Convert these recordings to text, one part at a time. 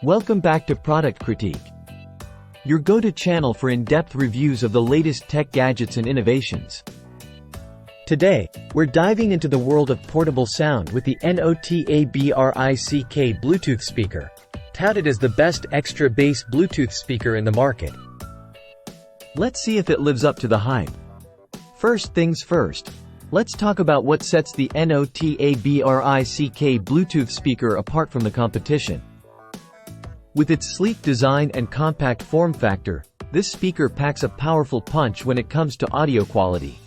Welcome back to Product Critique, your go-to channel for in-depth reviews of the latest tech gadgets and innovations. Today, we're diving into the world of portable sound with the NOTABRICK Bluetooth speaker, touted as the best extra bass Bluetooth speaker in the market. Let's see if it lives up to the hype. First things first, let's talk about what sets the NOTABRICK Bluetooth speaker apart from the competition. With its sleek design and compact form factor, this speaker packs a powerful punch when it comes to audio quality.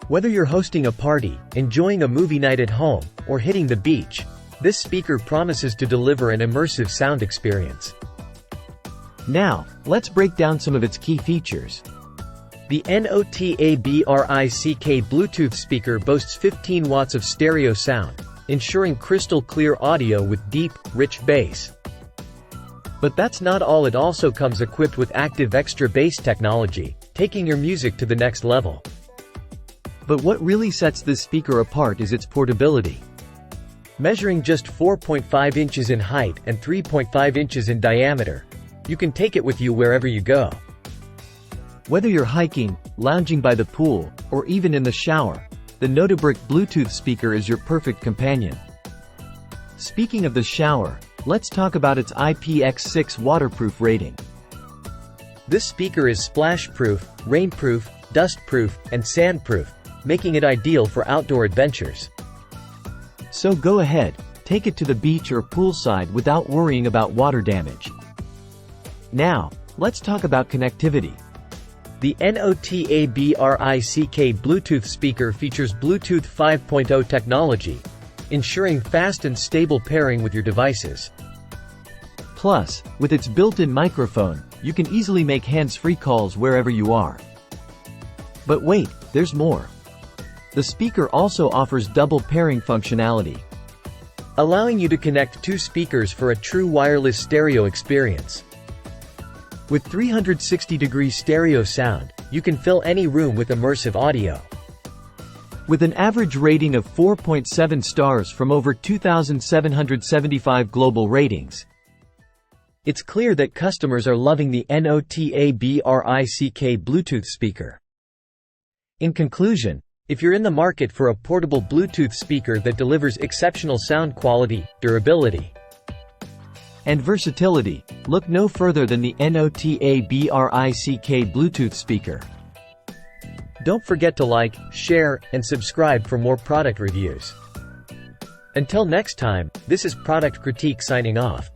Whether you're hosting a party, enjoying a movie night at home, or hitting the beach, this speaker promises to deliver an immersive sound experience. Now, let's break down some of its key features. The NOTABRICK Bluetooth speaker boasts 15 watts of stereo sound, ensuring crystal clear audio with deep, rich bass. But that's not all, it also comes equipped with active extra bass technology, taking your music to the next level. But what really sets this speaker apart is its portability. Measuring just 4.5 inches in height and 3.5 inches in diameter, you can take it with you wherever you go. Whether you're hiking, lounging by the pool, or even in the shower, the NOTABRICK Bluetooth speaker is your perfect companion. Speaking of the shower, let's talk about its IPX6 waterproof rating. This speaker is splash-proof, rainproof, dust-proof, and sand-proof, making it ideal for outdoor adventures. So go ahead, take it to the beach or poolside without worrying about water damage. Now, let's talk about connectivity. The NOTABRICK Bluetooth speaker features Bluetooth 5.0 technology, ensuring fast and stable pairing with your devices. Plus, with its built-in microphone, you can easily make hands-free calls wherever you are. But wait, there's more. The speaker also offers double pairing functionality, allowing you to connect two speakers for a true wireless stereo experience. With 360-degree stereo sound, you can fill any room with immersive audio. With an average rating of 4.7 stars from over 2,775 global ratings, it's clear that customers are loving the NOTABRICK Bluetooth speaker. In conclusion, if you're in the market for a portable Bluetooth speaker that delivers exceptional sound quality, durability, and versatility, look no further than the NOTABRICK Bluetooth speaker. Don't forget to like, share, and subscribe for more product reviews. Until next time, this is Product Critique signing off.